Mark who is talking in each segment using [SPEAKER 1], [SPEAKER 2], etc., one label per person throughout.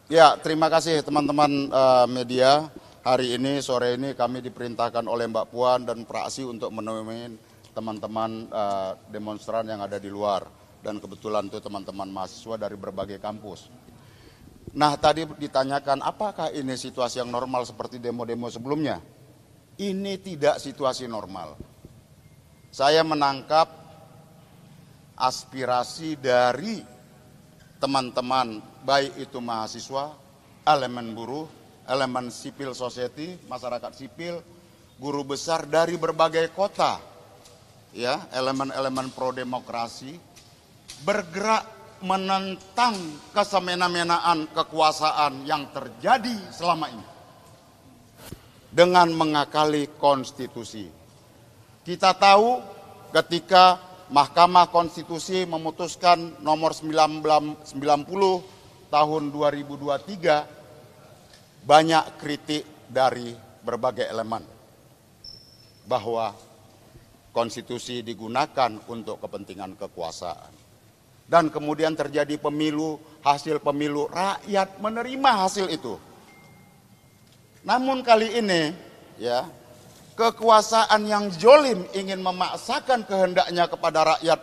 [SPEAKER 1] Ya, terima kasih teman-teman media. Hari ini, sore ini kami diperintahkan oleh Mbak Puan dan Praksi untuk menemui teman-teman demonstran yang ada di luar. Dan kebetulan itu teman-teman mahasiswa dari berbagai kampus. Nah, tadi ditanyakan apakah ini situasi yang normal seperti demo-demo sebelumnya? Ini tidak situasi normal. Saya menangkap aspirasi dari teman-teman, baik itu mahasiswa, elemen buruh, elemen civil society, masyarakat sipil, guru besar dari berbagai kota, ya, elemen-elemen pro-demokrasi, bergerak menentang kesemena-menaan kekuasaan yang terjadi selama ini dengan mengakali konstitusi. Kita tahu ketika Mahkamah Konstitusi memutuskan nomor 90 tahun 2023, banyak kritik dari berbagai elemen bahwa konstitusi digunakan untuk kepentingan kekuasaan. Dan kemudian terjadi pemilu, hasil pemilu, rakyat menerima hasil itu. Namun kali ini, ya, kekuasaan yang zolim ingin memaksakan kehendaknya kepada rakyat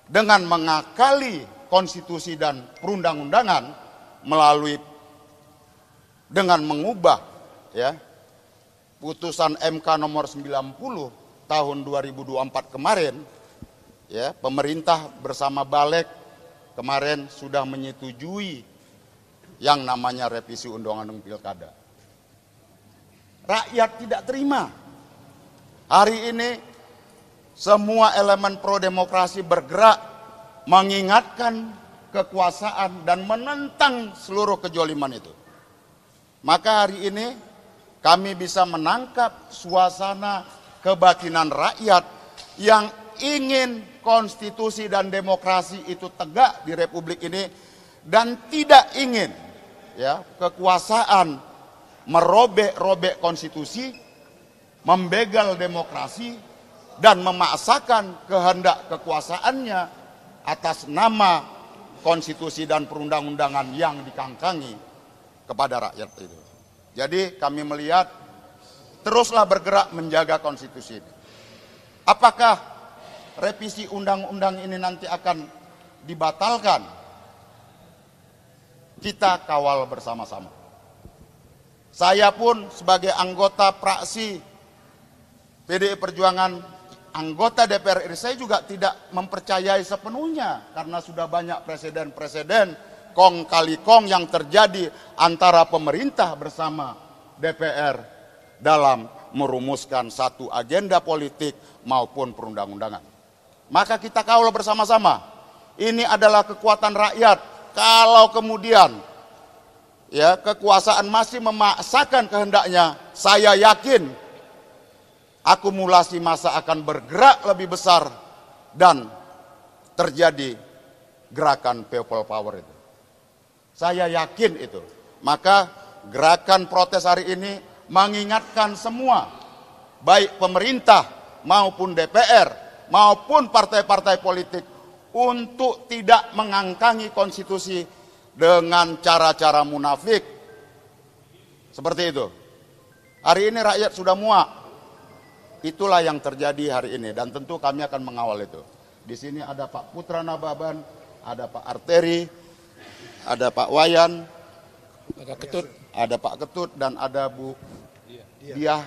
[SPEAKER 1] dengan mengakali konstitusi dan perundang-undangan melalui dengan mengubah, ya, putusan MK nomor 90 tahun 2024 kemarin, ya, pemerintah bersama Balik kemarin sudah menyetujui yang namanya revisi Undang-Undang Pilkada. Rakyat tidak terima. Hari ini semua elemen pro-demokrasi bergerak mengingatkan kekuasaan dan menentang seluruh kejoliman itu. Maka hari ini kami bisa menangkap suasana kebatinan rakyat yang ingin konstitusi dan demokrasi itu tegak di Republik ini dan tidak ingin, ya, kekuasaan merobek-robek konstitusi, membegal demokrasi, dan memaksakan kehendak kekuasaannya atas nama konstitusi dan perundang-undangan yang dikangkangi kepada rakyat itu. Jadi kami melihat teruslah bergerak menjaga konstitusi ini. Apakah revisi undang-undang ini nanti akan dibatalkan? Kita kawal bersama-sama. Saya pun sebagai anggota praksi PDI Perjuangan, anggota DPR RI, saya juga tidak mempercayai sepenuhnya karena sudah banyak presiden-presiden kong kali kong yang terjadi antara pemerintah bersama DPR dalam merumuskan satu agenda politik maupun perundang-undangan. Maka kita kawal bersama-sama. Ini adalah kekuatan rakyat. Kalau kemudian, ya, kekuasaan masih memaksakan kehendaknya, saya yakin akumulasi massa akan bergerak lebih besar dan terjadi gerakan people power itu. Saya yakin itu. Maka gerakan protes hari ini mengingatkan semua, baik pemerintah maupun DPR maupun partai-partai politik, untuk tidak mengangkangi konstitusi dengan cara-cara munafik. Seperti itu. Hari ini rakyat sudah muak. Itulah yang terjadi hari ini dan tentu kami akan mengawal itu. Di sini ada Pak Putra Nababan, ada Pak Arteri, ada Pak Wayan, ada Pak Ketut dan ada Bu Diah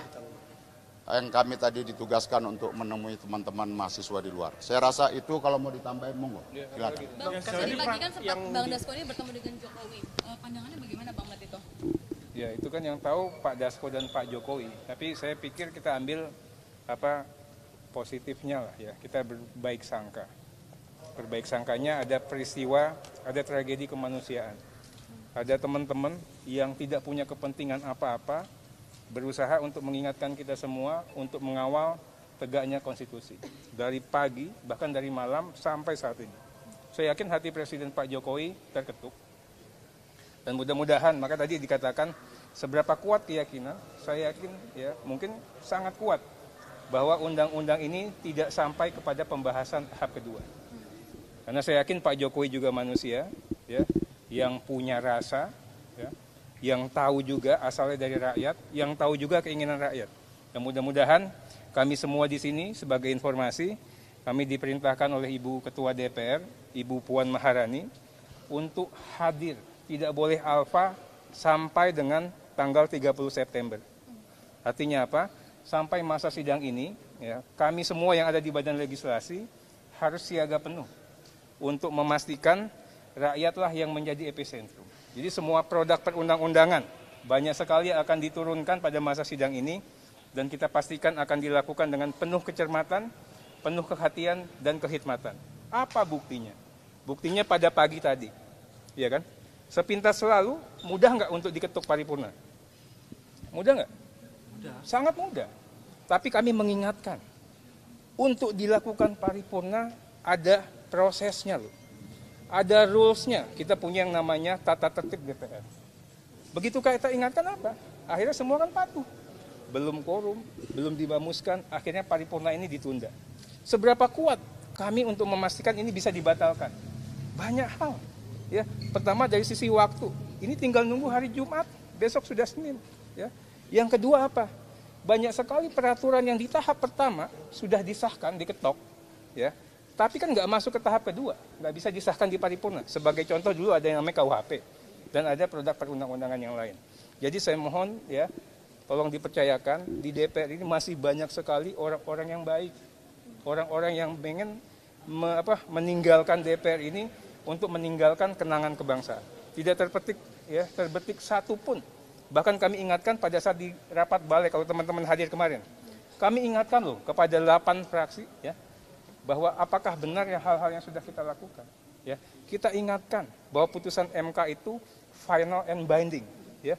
[SPEAKER 1] yang kami tadi ditugaskan untuk menemui teman-teman mahasiswa di luar. Saya rasa itu kalau mau ditambahin monggo. Silakan.
[SPEAKER 2] Bang, tadi pagi kan sempat Bang Dasko ini bertemu dengan Jokowi. Pandangannya bagaimana Bang Matito?
[SPEAKER 3] Ya, itu kan yang tahu Pak Dasko dan Pak Jokowi. Tapi saya pikir kita ambil positifnya lah, ya, kita berbaik sangka. Berbaik sangkanya ada peristiwa, ada tragedi kemanusiaan. Ada teman-teman yang tidak punya kepentingan apa-apa, berusaha untuk mengingatkan kita semua untuk mengawal tegaknya konstitusi. Dari pagi, bahkan dari malam sampai saat ini. Saya yakin hati Presiden Pak Jokowi terketuk. Dan mudah-mudahan, maka tadi dikatakan seberapa kuat keyakinan, saya yakin ya mungkin sangat kuat bahwa undang-undang ini tidak sampai kepada pembahasan tahap kedua. Karena saya yakin Pak Jokowi juga manusia, ya, yang punya rasa, ya, yang tahu juga asalnya dari rakyat, yang tahu juga keinginan rakyat. Dan mudah-mudahan kami semua di sini sebagai informasi, kami diperintahkan oleh Ibu Ketua DPR, Ibu Puan Maharani, untuk hadir, tidak boleh alfa sampai dengan tanggal 30 September. Artinya apa? Sampai masa sidang ini, ya, kami semua yang ada di Badan Legislasi harus siaga penuh untuk memastikan rakyatlah yang menjadi epicentrum. Jadi semua produk perundang-undangan banyak sekali akan diturunkan pada masa sidang ini dan kita pastikan akan dilakukan dengan penuh kecermatan, penuh kehatian dan kehikmatan. Apa buktinya? Buktinya pada pagi tadi, ya kan? Sepintas selalu, mudah nggak untuk diketuk paripurna? Mudah nggak? Mudah. Sangat mudah. Tapi kami mengingatkan, untuk dilakukan paripurna ada prosesnya loh. Ada rules-nya. Kita punya yang namanya tata tertib DPR. Begitu kita ingatkan apa? Akhirnya semua kan patuh. Belum quorum, belum dibamuskan, akhirnya paripurna ini ditunda. Seberapa kuat kami untuk memastikan ini bisa dibatalkan? Banyak hal. Ya, pertama dari sisi waktu. Ini tinggal nunggu hari Jumat, besok sudah Senin. Ya. Yang kedua apa? Banyak sekali peraturan yang di tahap pertama sudah disahkan, diketok. Ya. Tapi kan nggak masuk ke tahap kedua, nggak bisa disahkan di paripurna. Sebagai contoh dulu ada yang namanya KUHP dan ada produk perundang-undangan yang lain. Jadi saya mohon ya, tolong dipercayakan di DPR ini masih banyak sekali orang-orang yang baik, orang-orang yang pengen meninggalkan DPR ini untuk meninggalkan kenangan kebangsaan. Tidak terbetik satu pun. Bahkan kami ingatkan pada saat di rapat balik, kalau teman-teman hadir kemarin, kami ingatkan loh kepada 8 fraksi ya, bahwa apakah benar yang hal-hal yang sudah kita lakukan. Ya, kita ingatkan bahwa putusan MK itu final and binding. Ya,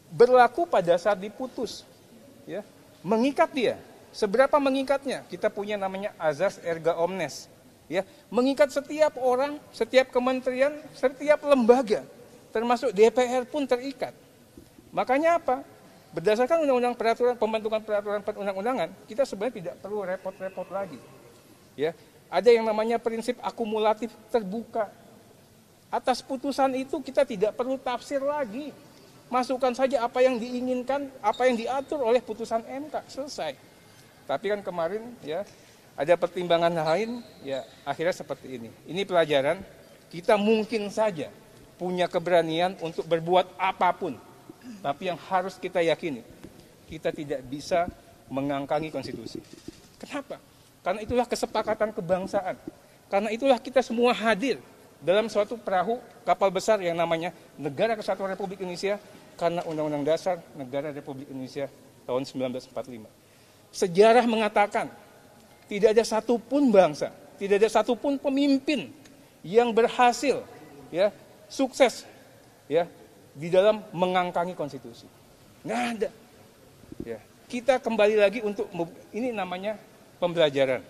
[SPEAKER 3] berlaku pada saat diputus. Ya, mengikat dia. Seberapa mengikatnya? Kita punya namanya azas erga omnes. Ya, mengikat setiap orang, setiap kementerian, setiap lembaga, termasuk DPR pun terikat. Makanya apa? Berdasarkan undang-undang peraturan pembentukan peraturan perundang-undangan, kita sebenarnya tidak perlu repot-repot lagi. Ya, ada yang namanya prinsip akumulatif terbuka. Atas putusan itu kita tidak perlu tafsir lagi. Masukkan saja apa yang diinginkan, apa yang diatur oleh putusan MK, selesai. Tapi kan kemarin ya ada pertimbangan lain, ya akhirnya seperti ini. Ini pelajaran, kita mungkin saja punya keberanian untuk berbuat apapun. Tapi yang harus kita yakini, kita tidak bisa mengangkangi konstitusi. Kenapa? Karena itulah kesepakatan kebangsaan. Karena itulah kita semua hadir dalam suatu perahu kapal besar yang namanya Negara Kesatuan Republik Indonesia karena Undang-Undang Dasar Negara Republik Indonesia tahun 1945. Sejarah mengatakan tidak ada satupun bangsa, tidak ada satupun pemimpin yang berhasil ya sukses ya di dalam mengangkangi konstitusi. Nggak ada. Ya, kita kembali lagi untuk ini namanya pembelajaran.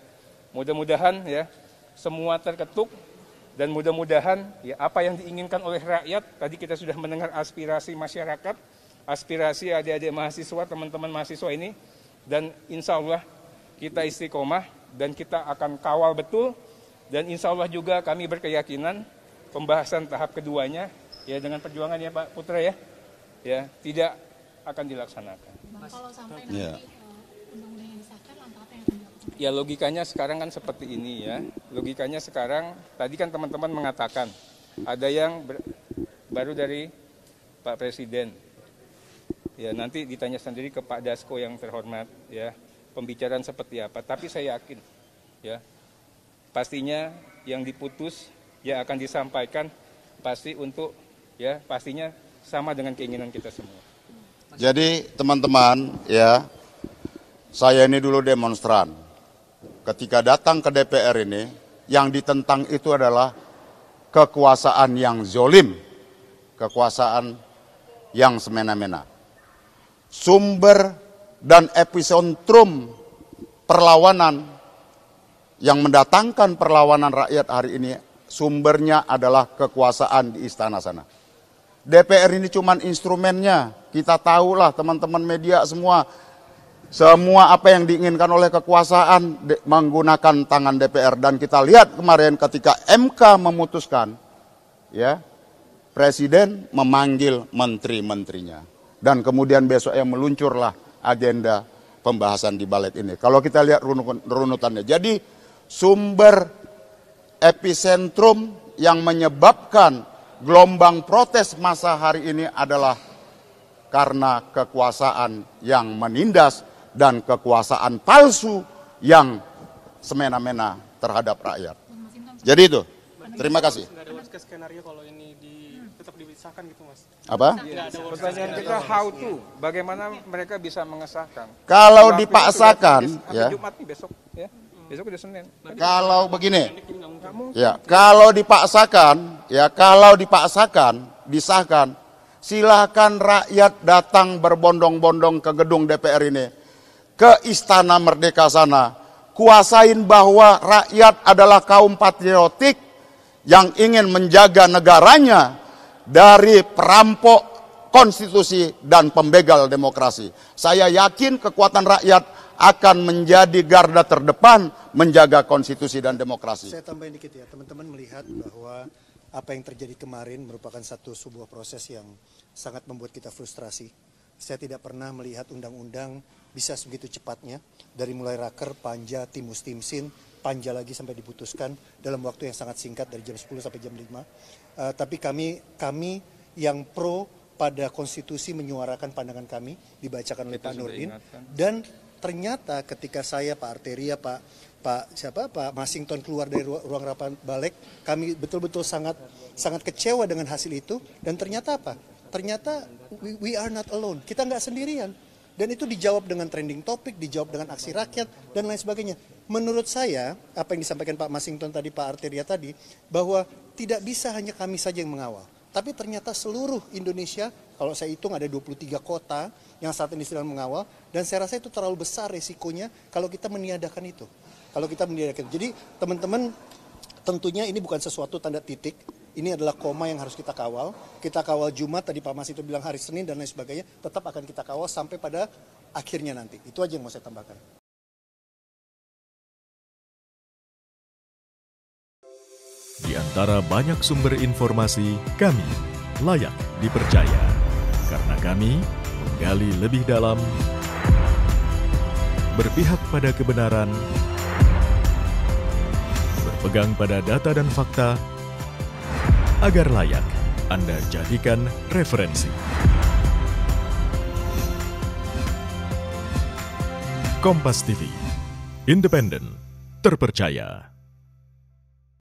[SPEAKER 3] Mudah-mudahan ya semua terketuk dan mudah-mudahan ya apa yang diinginkan oleh rakyat, tadi kita sudah mendengar aspirasi masyarakat, aspirasi adik-adik mahasiswa, teman-teman mahasiswa ini, dan insya Allah kita istiqomah dan kita akan kawal betul, dan insya Allah juga kami berkeyakinan pembahasan tahap keduanya ya dengan perjuangan ya Pak Putra ya tidak akan dilaksanakan.
[SPEAKER 2] Bang, kalau sampai nanti undang-undang yang disahkan, langkah apa yang akan dilakukan?
[SPEAKER 3] Ya logikanya sekarang kan seperti ini ya. Logikanya sekarang, tadi kan teman-teman mengatakan, ada yang baru dari Pak Presiden. Ya nanti ditanya sendiri ke Pak Dasko yang terhormat ya, pembicaraan seperti apa. Tapi saya yakin ya, pastinya yang diputus ya akan disampaikan pasti untuk ya pastinya sama dengan keinginan kita semua.
[SPEAKER 1] Jadi teman-teman ya, saya ini dulu demonstran. Ketika datang ke DPR ini, yang ditentang itu adalah kekuasaan yang zolim, kekuasaan yang semena-mena. Sumber dan epicentrum perlawanan yang mendatangkan perlawanan rakyat hari ini, sumbernya adalah kekuasaan di istana sana. DPR ini cuma instrumennya, kita tahulah teman-teman media semua apa yang diinginkan oleh kekuasaan menggunakan tangan DPR. Dan kita lihat kemarin ketika MK memutuskan ya Presiden memanggil menteri-menterinya. Dan kemudian besoknya meluncurlah agenda pembahasan di balik ini. Kalau kita lihat runutannya. Jadi sumber epicentrum yang menyebabkan gelombang protes massa hari ini adalah karena kekuasaan yang menindas dan kekuasaan palsu yang semena-mena terhadap rakyat. Jadi itu. Terima kasih.
[SPEAKER 4] Nggak ada worst case skenario kalau ini tetap dipisahkan gitu, Mas?
[SPEAKER 1] Apa?
[SPEAKER 3] Pertanyaan kita how to, bagaimana mereka bisa mengesahkan?
[SPEAKER 1] Kalau
[SPEAKER 3] Waktu
[SPEAKER 1] dipaksakan,
[SPEAKER 3] sampai
[SPEAKER 1] ya.
[SPEAKER 3] Jumat nih besok, ya. Besok udah Senin.
[SPEAKER 1] Kalau begini, ya, kalau dipaksakan, disahkan, silakan rakyat datang berbondong-bondong ke gedung DPR ini, ke Istana Merdeka sana, kuasain bahwa rakyat adalah kaum patriotik yang ingin menjaga negaranya dari perampok konstitusi dan pembegal demokrasi. Saya yakin kekuatan rakyat akan menjadi garda terdepan menjaga konstitusi dan demokrasi.
[SPEAKER 5] Saya tambahin dikit ya, teman-teman melihat bahwa apa yang terjadi kemarin merupakan sebuah proses yang sangat membuat kita frustrasi. Saya tidak pernah melihat undang-undang bisa sebegitu cepatnya, dari mulai raker, panja, timus, timsin, panja lagi sampai diputuskan dalam waktu yang sangat singkat dari jam 10 sampai jam 5. Tapi kami yang pro pada konstitusi menyuarakan pandangan kami, dibacakan oleh Pak Nurdin. Dan ternyata ketika saya, Pak Arteria, Pak Masinton keluar dari ruang rapat balik, kami betul-betul sangat kecewa dengan hasil itu. Dan ternyata apa? Ternyata we are not alone. Kita nggak sendirian. Dan itu dijawab dengan trending topik, dijawab dengan aksi rakyat, dan lain sebagainya. Menurut saya, apa yang disampaikan Pak Masinton tadi, Pak Arteria tadi, bahwa tidak bisa hanya kami saja yang mengawal. Tapi ternyata seluruh Indonesia, kalau saya hitung ada 23 kota yang saat ini sedang mengawal, dan saya rasa itu terlalu besar resikonya kalau kita meniadakan itu. Jadi teman-teman, tentunya ini bukan sesuatu tanda titik. Ini adalah koma yang harus kita kawal. Kita kawal Jumat, tadi Pak Mas itu bilang hari Senin dan lain sebagainya. Tetap akan kita kawal sampai pada akhirnya nanti. Itu aja yang mau saya tambahkan.
[SPEAKER 6] Di antara banyak sumber informasi, kami layak dipercaya. Karena kami menggali lebih dalam, berpihak pada kebenaran, berpegang pada data dan fakta, agar layak Anda jadikan referensi. Kompas TV, independen, terpercaya.